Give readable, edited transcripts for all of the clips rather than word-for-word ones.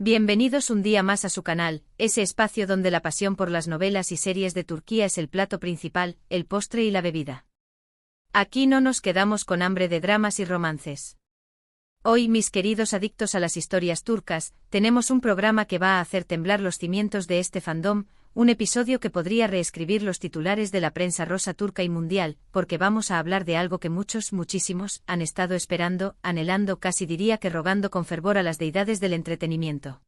Bienvenidos un día más a su canal, ese espacio donde la pasión por las novelas y series de Turquía es el plato principal, el postre y la bebida. Aquí no nos quedamos con hambre de dramas y romances. Hoy, mis queridos adictos a las historias turcas, tenemos un programa que va a hacer temblar los cimientos de este fandom, un episodio que podría reescribir los titulares de la prensa rosa turca y mundial, porque vamos a hablar de algo que muchísimos, han estado esperando, anhelando, casi diría que rogando con fervor a las deidades del entretenimiento.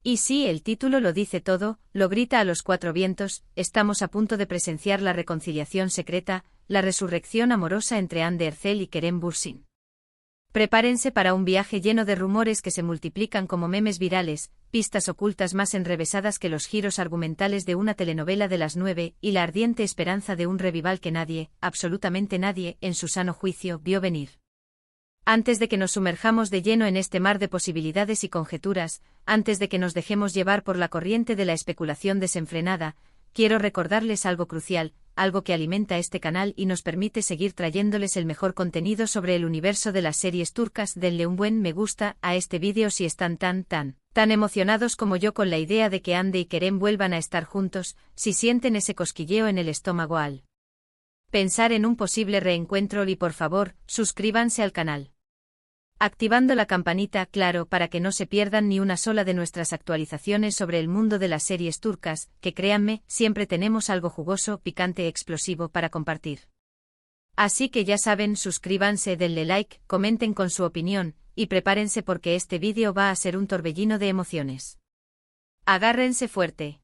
Y sí, el título lo dice todo, lo grita a los cuatro vientos, estamos a punto de presenciar la reconciliación secreta, la resurrección amorosa entre Hande Erçel y Kerem Bürsin. Prepárense para un viaje lleno de rumores que se multiplican como memes virales, pistas ocultas más enrevesadas que los giros argumentales de una telenovela de las 9 y la ardiente esperanza de un revival que nadie, absolutamente nadie, en su sano juicio, vio venir. Antes de que nos sumerjamos de lleno en este mar de posibilidades y conjeturas, antes de que nos dejemos llevar por la corriente de la especulación desenfrenada, quiero recordarles algo crucial, algo que alimenta este canal y nos permite seguir trayéndoles el mejor contenido sobre el universo de las series turcas. Denle un buen me gusta a este vídeo si están tan emocionados como yo con la idea de que Hande y Kerem vuelvan a estar juntos, si sienten ese cosquilleo en el estómago al pensar en un posible reencuentro y por favor, suscríbanse al canal. Activando la campanita, claro, para que no se pierdan ni una sola de nuestras actualizaciones sobre el mundo de las series turcas, que créanme, siempre tenemos algo jugoso, picante, explosivo para compartir. Así que ya saben, suscríbanse, denle like, comenten con su opinión, y prepárense porque este vídeo va a ser un torbellino de emociones. Agárrense fuerte.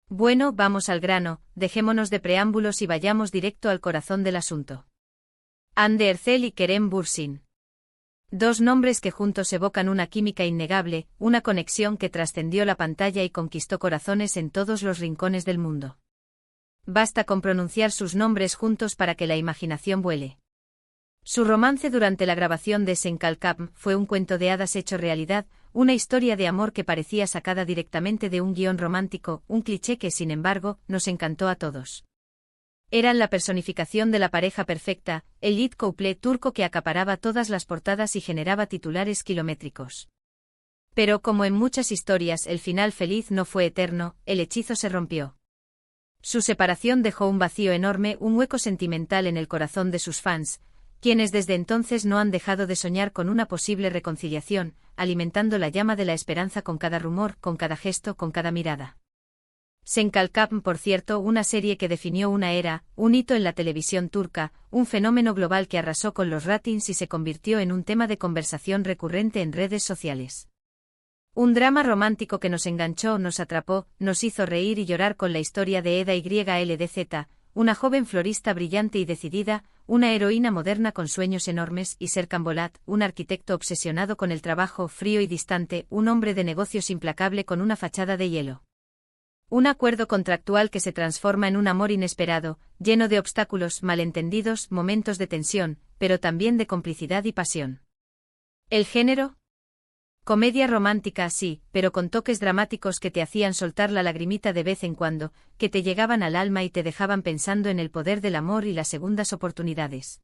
Bueno, vamos al grano, dejémonos de preámbulos y vayamos directo al corazón del asunto. Hande Erçel y Kerem Bürsin. Dos nombres que juntos evocan una química innegable, una conexión que trascendió la pantalla y conquistó corazones en todos los rincones del mundo. Basta con pronunciar sus nombres juntos para que la imaginación vuele. Su romance durante la grabación de Sen Kalkam fue un cuento de hadas hecho realidad, una historia de amor que parecía sacada directamente de un guión romántico, un cliché que, sin embargo, nos encantó a todos. Eran la personificación de la pareja perfecta, el lead couple turco que acaparaba todas las portadas y generaba titulares kilométricos. Pero como en muchas historias, el final feliz no fue eterno, el hechizo se rompió. Su separación dejó un vacío enorme, un hueco sentimental en el corazón de sus fans, quienes desde entonces no han dejado de soñar con una posible reconciliación, alimentando la llama de la esperanza con cada rumor, con cada gesto, con cada mirada. Sen Kalkam, por cierto, una serie que definió una era, un hito en la televisión turca, un fenómeno global que arrasó con los ratings y se convirtió en un tema de conversación recurrente en redes sociales. Un drama romántico que nos enganchó, nos atrapó, nos hizo reír y llorar con la historia de Eda YLDZ, una joven florista brillante y decidida, una heroína moderna con sueños enormes, y Serkan Bolat, un arquitecto obsesionado con el trabajo, frío y distante, un hombre de negocios implacable con una fachada de hielo. Un acuerdo contractual que se transforma en un amor inesperado, lleno de obstáculos, malentendidos, momentos de tensión, pero también de complicidad y pasión. ¿El género? Comedia romántica, sí, pero con toques dramáticos que te hacían soltar la lagrimita de vez en cuando, que te llegaban al alma y te dejaban pensando en el poder del amor y las segundas oportunidades.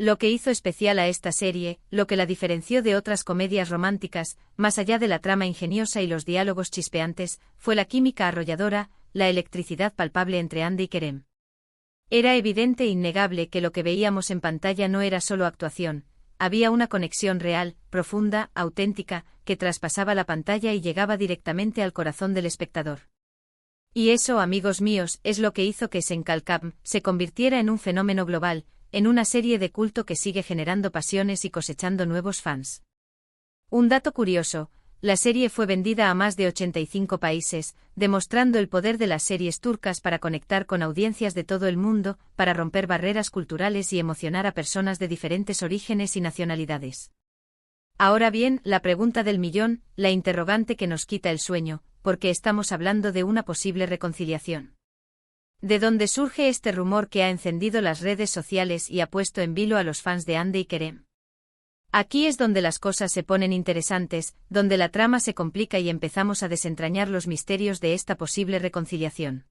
Lo que hizo especial a esta serie, lo que la diferenció de otras comedias románticas, más allá de la trama ingeniosa y los diálogos chispeantes, fue la química arrolladora, la electricidad palpable entre Hande y Kerem. Era evidente e innegable que lo que veíamos en pantalla no era solo actuación, había una conexión real, profunda, auténtica, que traspasaba la pantalla y llegaba directamente al corazón del espectador. Y eso, amigos míos, es lo que hizo que Sen Kalkam se convirtiera en un fenómeno global, en una serie de culto que sigue generando pasiones y cosechando nuevos fans. Un dato curioso, la serie fue vendida a más de 85 países, demostrando el poder de las series turcas para conectar con audiencias de todo el mundo, para romper barreras culturales y emocionar a personas de diferentes orígenes y nacionalidades. Ahora bien, la pregunta del millón, la interrogante que nos quita el sueño, porque estamos hablando de una posible reconciliación. ¿De dónde surge este rumor que ha encendido las redes sociales y ha puesto en vilo a los fans de Hande y Kerem? Aquí es donde las cosas se ponen interesantes, donde la trama se complica y empezamos a desentrañar los misterios de esta posible reconciliación.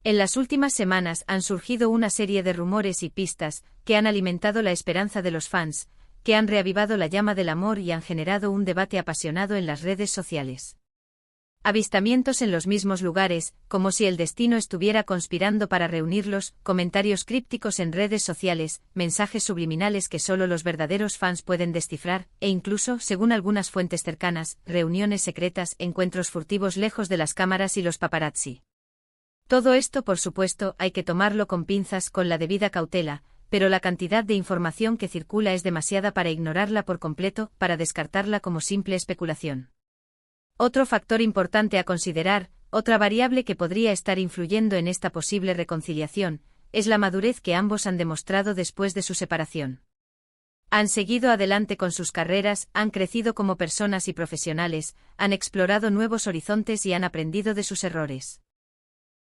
En las últimas semanas han surgido una serie de rumores y pistas que han alimentado la esperanza de los fans, que han reavivado la llama del amor y han generado un debate apasionado en las redes sociales. Avistamientos en los mismos lugares, como si el destino estuviera conspirando para reunirlos, comentarios crípticos en redes sociales, mensajes subliminales que solo los verdaderos fans pueden descifrar, e incluso, según algunas fuentes cercanas, reuniones secretas, encuentros furtivos lejos de las cámaras y los paparazzi. Todo esto, por supuesto, hay que tomarlo con pinzas, con la debida cautela, pero la cantidad de información que circula es demasiada para ignorarla por completo, para descartarla como simple especulación. Otro factor importante a considerar, otra variable que podría estar influyendo en esta posible reconciliación, es la madurez que ambos han demostrado después de su separación. Han seguido adelante con sus carreras, han crecido como personas y profesionales, han explorado nuevos horizontes y han aprendido de sus errores.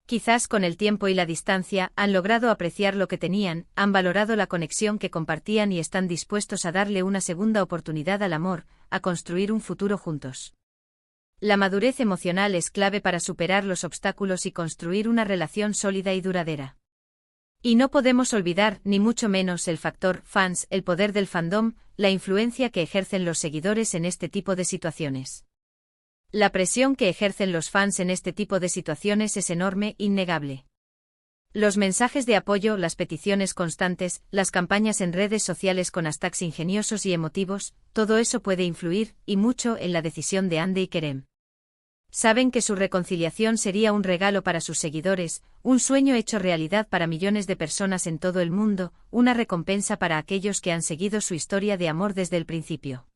Quizás con el tiempo y la distancia han logrado apreciar lo que tenían, han valorado la conexión que compartían y están dispuestos a darle una segunda oportunidad al amor, a construir un futuro juntos. La madurez emocional es clave para superar los obstáculos y construir una relación sólida y duradera. Y no podemos olvidar, ni mucho menos, el factor fans, el poder del fandom, la influencia que ejercen los seguidores en este tipo de situaciones. La presión que ejercen los fans en este tipo de situaciones es enorme, innegable. Los mensajes de apoyo, las peticiones constantes, las campañas en redes sociales con hashtags ingeniosos y emotivos, todo eso puede influir, y mucho, en la decisión de Hande y Kerem. Saben que su reconciliación sería un regalo para sus seguidores, un sueño hecho realidad para millones de personas en todo el mundo, una recompensa para aquellos que han seguido su historia de amor desde el principio.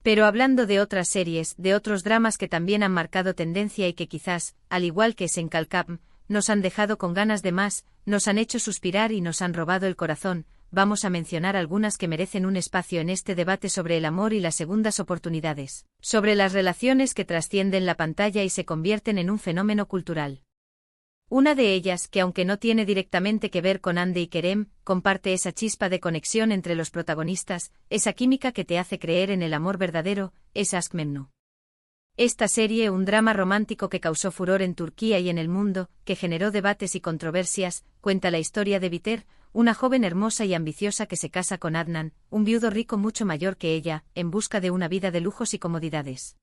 Pero hablando de otras series, de otros dramas que también han marcado tendencia y que quizás, al igual que Senkalkam, nos han dejado con ganas de más, nos han hecho suspirar y nos han robado el corazón, vamos a mencionar algunas que merecen un espacio en este debate sobre el amor y las segundas oportunidades, sobre las relaciones que trascienden la pantalla y se convierten en un fenómeno cultural. Una de ellas, que aunque no tiene directamente que ver con Hande y Kerem, comparte esa chispa de conexión entre los protagonistas, esa química que te hace creer en el amor verdadero, es Aşk Memnu. Esta serie, un drama romántico que causó furor en Turquía y en el mundo, que generó debates y controversias, cuenta la historia de Biter, una joven hermosa y ambiciosa que se casa con Adnan, un viudo rico mucho mayor que ella, en busca de una vida de lujos y comodidades.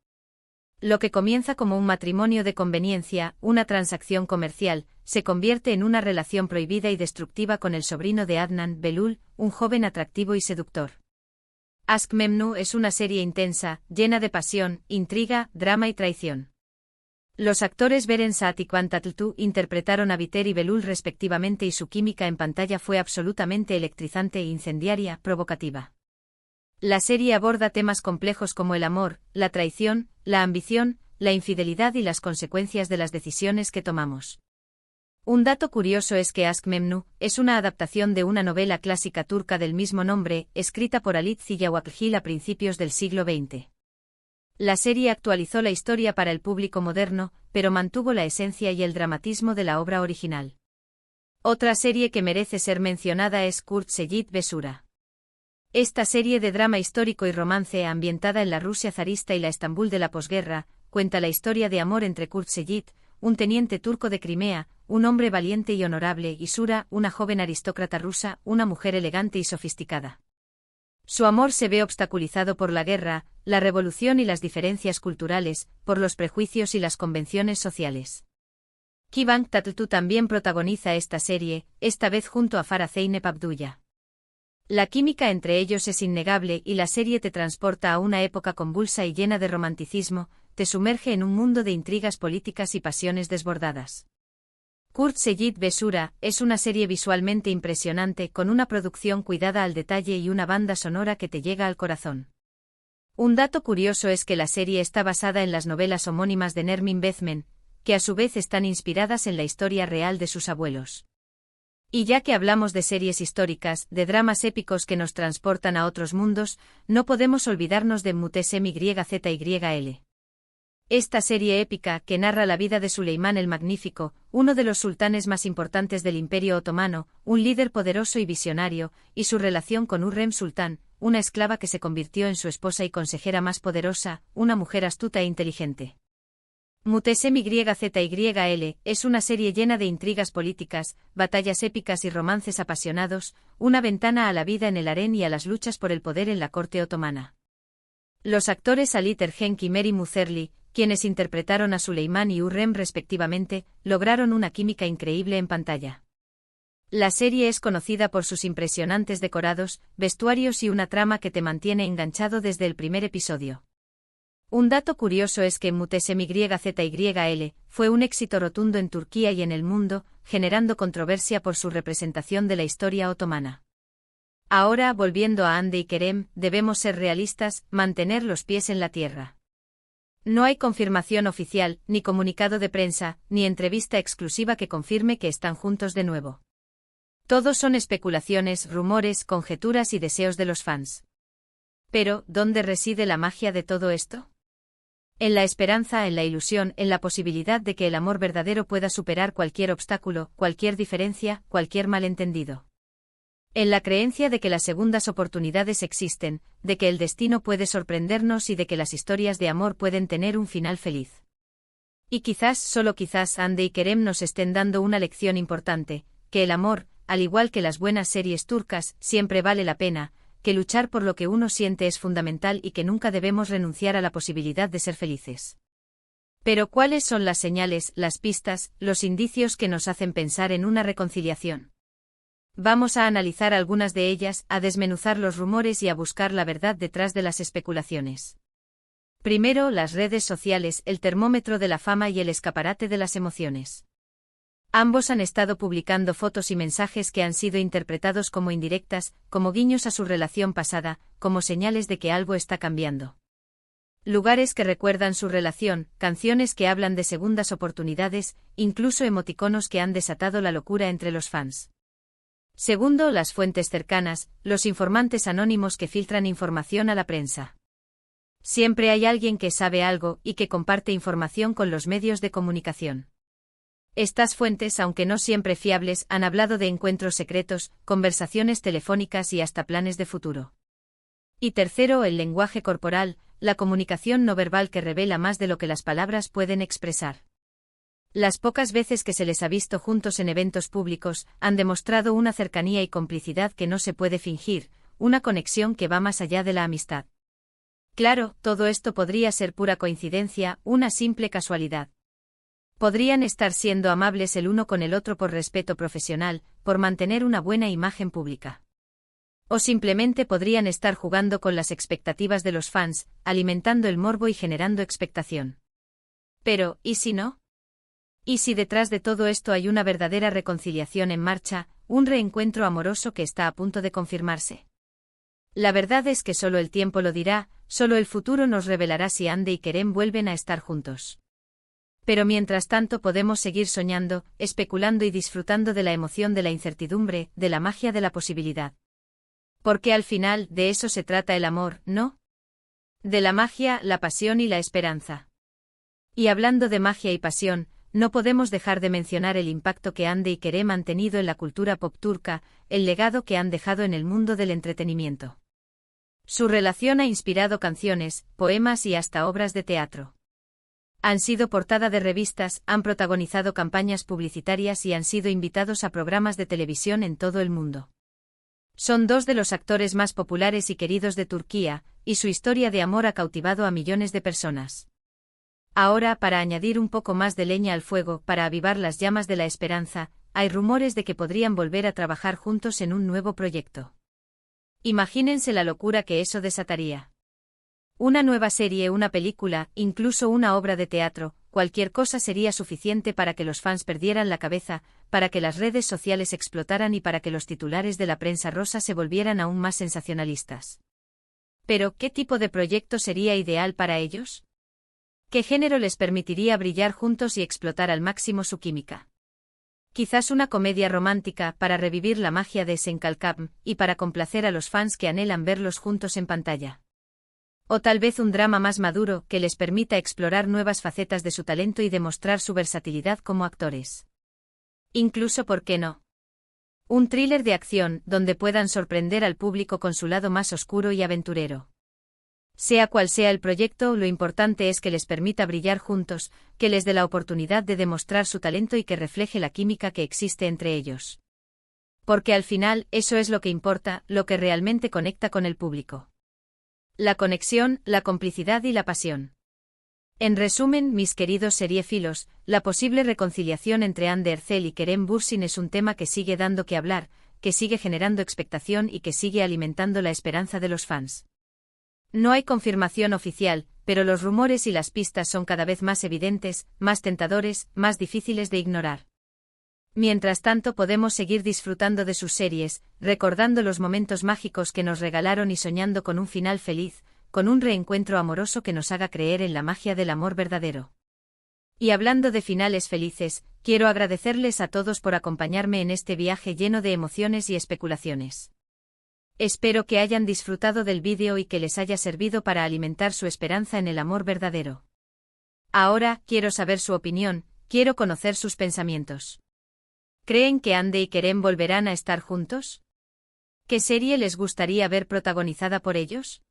Lo que comienza como un matrimonio de conveniencia, una transacción comercial, se convierte en una relación prohibida y destructiva con el sobrino de Adnan, Belul, un joven atractivo y seductor. Aşk Memnu es una serie intensa, llena de pasión, intriga, drama y traición. Los actores Beren Saat y Kwan Tatltu interpretaron a Biter y Belul respectivamente y su química en pantalla fue absolutamente electrizante e incendiaria, provocativa. La serie aborda temas complejos como el amor, la traición, la ambición, la infidelidad y las consecuencias de las decisiones que tomamos. Un dato curioso es que Aşk Memnu es una adaptación de una novela clásica turca del mismo nombre, escrita por Halit Ziyawaklgil a principios del siglo XX. La serie actualizó la historia para el público moderno, pero mantuvo la esencia y el dramatismo de la obra original. Otra serie que merece ser mencionada es Kurt Seyit Besura. Esta serie de drama histórico y romance ambientada en la Rusia zarista y la Estambul de la posguerra, cuenta la historia de amor entre Kurt Seyit, un teniente turco de Crimea, un hombre valiente y honorable, y Sura, una joven aristócrata rusa, una mujer elegante y sofisticada. Su amor se ve obstaculizado por la guerra, la revolución y las diferencias culturales, por los prejuicios y las convenciones sociales. Kıvanç Tatlıtuğ también protagoniza esta serie, esta vez junto a Farah Zeynep Abdullah. La química entre ellos es innegable y la serie te transporta a una época convulsa y llena de romanticismo, te sumerge en un mundo de intrigas políticas y pasiones desbordadas. Kurt Seyit Besura es una serie visualmente impresionante con una producción cuidada al detalle y una banda sonora que te llega al corazón. Un dato curioso es que la serie está basada en las novelas homónimas de Nermin Bezmen, que a su vez están inspiradas en la historia real de sus abuelos. Y ya que hablamos de series históricas, de dramas épicos que nos transportan a otros mundos, no podemos olvidarnos de Muhteşem YZYL. Esta serie épica, que narra la vida de Suleimán el Magnífico, uno de los sultanes más importantes del Imperio Otomano, un líder poderoso y visionario, y su relación con Hürrem Sultán, una esclava que se convirtió en su esposa y consejera más poderosa, una mujer astuta e inteligente. Mutesem YZYL es una serie llena de intrigas políticas, batallas épicas y romances apasionados, una ventana a la vida en el harén y a las luchas por el poder en la corte otomana. Los actores Ali Tergenk y Mary Muzerli, quienes interpretaron a Suleiman y Hürrem respectivamente, lograron una química increíble en pantalla. La serie es conocida por sus impresionantes decorados, vestuarios y una trama que te mantiene enganchado desde el primer episodio. Un dato curioso es que Mutesem YZYL fue un éxito rotundo en Turquía y en el mundo, generando controversia por su representación de la historia otomana. Ahora, volviendo a Hande y Kerem, debemos ser realistas, mantener los pies en la tierra. No hay confirmación oficial, ni comunicado de prensa, ni entrevista exclusiva que confirme que están juntos de nuevo. Todos son especulaciones, rumores, conjeturas y deseos de los fans. Pero, ¿dónde reside la magia de todo esto? En la esperanza, en la ilusión, en la posibilidad de que el amor verdadero pueda superar cualquier obstáculo, cualquier diferencia, cualquier malentendido. En la creencia de que las segundas oportunidades existen, de que el destino puede sorprendernos y de que las historias de amor pueden tener un final feliz. Y quizás, solo quizás, Hande y Kerem nos estén dando una lección importante, que el amor, al igual que las buenas series turcas, siempre vale la pena, que luchar por lo que uno siente es fundamental y que nunca debemos renunciar a la posibilidad de ser felices. Pero ¿cuáles son las señales, las pistas, los indicios que nos hacen pensar en una reconciliación? Vamos a analizar algunas de ellas, a desmenuzar los rumores y a buscar la verdad detrás de las especulaciones. Primero, las redes sociales, el termómetro de la fama y el escaparate de las emociones. Ambos han estado publicando fotos y mensajes que han sido interpretados como indirectas, como guiños a su relación pasada, como señales de que algo está cambiando. Lugares que recuerdan su relación, canciones que hablan de segundas oportunidades, incluso emoticonos que han desatado la locura entre los fans. Segundo, las fuentes cercanas, los informantes anónimos que filtran información a la prensa. Siempre hay alguien que sabe algo y que comparte información con los medios de comunicación. Estas fuentes, aunque no siempre fiables, han hablado de encuentros secretos, conversaciones telefónicas y hasta planes de futuro. Y tercero, el lenguaje corporal, la comunicación no verbal que revela más de lo que las palabras pueden expresar. Las pocas veces que se les ha visto juntos en eventos públicos, han demostrado una cercanía y complicidad que no se puede fingir, una conexión que va más allá de la amistad. Claro, todo esto podría ser pura coincidencia, una simple casualidad. Podrían estar siendo amables el uno con el otro por respeto profesional, por mantener una buena imagen pública. O simplemente podrían estar jugando con las expectativas de los fans, alimentando el morbo y generando expectación. Pero, ¿y si no? ¿Y si detrás de todo esto hay una verdadera reconciliación en marcha, un reencuentro amoroso que está a punto de confirmarse? La verdad es que solo el tiempo lo dirá, solo el futuro nos revelará si Hande y Kerem vuelven a estar juntos. Pero mientras tanto podemos seguir soñando, especulando y disfrutando de la emoción de la incertidumbre, de la magia de la posibilidad. Porque al final, de eso se trata el amor, ¿no? De la magia, la pasión y la esperanza. Y hablando de magia y pasión, no podemos dejar de mencionar el impacto que Hande y Kerem han tenido en la cultura pop turca, el legado que han dejado en el mundo del entretenimiento. Su relación ha inspirado canciones, poemas y hasta obras de teatro. Han sido portada de revistas, han protagonizado campañas publicitarias y han sido invitados a programas de televisión en todo el mundo. Son dos de los actores más populares y queridos de Turquía, y su historia de amor ha cautivado a millones de personas. Ahora, para añadir un poco más de leña al fuego, para avivar las llamas de la esperanza, hay rumores de que podrían volver a trabajar juntos en un nuevo proyecto. Imagínense la locura que eso desataría. Una nueva serie, una película, incluso una obra de teatro, cualquier cosa sería suficiente para que los fans perdieran la cabeza, para que las redes sociales explotaran y para que los titulares de la prensa rosa se volvieran aún más sensacionalistas. Pero, ¿qué tipo de proyecto sería ideal para ellos? ¿Qué género les permitiría brillar juntos y explotar al máximo su química? Quizás una comedia romántica para revivir la magia de Senkalkam y para complacer a los fans que anhelan verlos juntos en pantalla. O tal vez un drama más maduro que les permita explorar nuevas facetas de su talento y demostrar su versatilidad como actores. Incluso, ¿por qué no? Un thriller de acción donde puedan sorprender al público con su lado más oscuro y aventurero. Sea cual sea el proyecto, lo importante es que les permita brillar juntos, que les dé la oportunidad de demostrar su talento y que refleje la química que existe entre ellos. Porque al final, eso es lo que importa, lo que realmente conecta con el público. La conexión, la complicidad y la pasión. En resumen, mis queridos seriefilos, la posible reconciliación entre Ander Ercel y Kerem Bürsin es un tema que sigue dando que hablar, que sigue generando expectación y que sigue alimentando la esperanza de los fans. No hay confirmación oficial, pero los rumores y las pistas son cada vez más evidentes, más tentadores, más difíciles de ignorar. Mientras tanto podemos seguir disfrutando de sus series, recordando los momentos mágicos que nos regalaron y soñando con un final feliz, con un reencuentro amoroso que nos haga creer en la magia del amor verdadero. Y hablando de finales felices, quiero agradecerles a todos por acompañarme en este viaje lleno de emociones y especulaciones. Espero que hayan disfrutado del vídeo y que les haya servido para alimentar su esperanza en el amor verdadero. Ahora, quiero saber su opinión, quiero conocer sus pensamientos. ¿Creen que Ande y Kerem volverán a estar juntos? ¿Qué serie les gustaría ver protagonizada por ellos?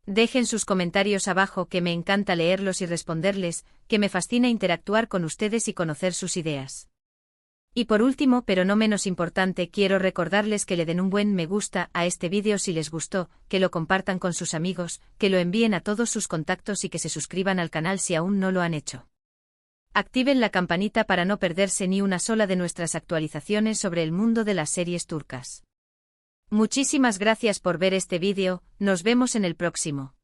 Dejen sus comentarios abajo, que me encanta leerlos y responderles, que me fascina interactuar con ustedes y conocer sus ideas. Y por último, pero no menos importante, quiero recordarles que le den un buen me gusta a este vídeo si les gustó, que lo compartan con sus amigos, que lo envíen a todos sus contactos y que se suscriban al canal si aún no lo han hecho. Activen la campanita para no perderse ni una sola de nuestras actualizaciones sobre el mundo de las series turcas. Muchísimas gracias por ver este vídeo, nos vemos en el próximo.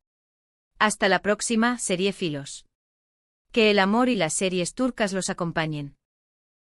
Hasta la próxima, seriefilos. Que el amor y las series turcas los acompañen.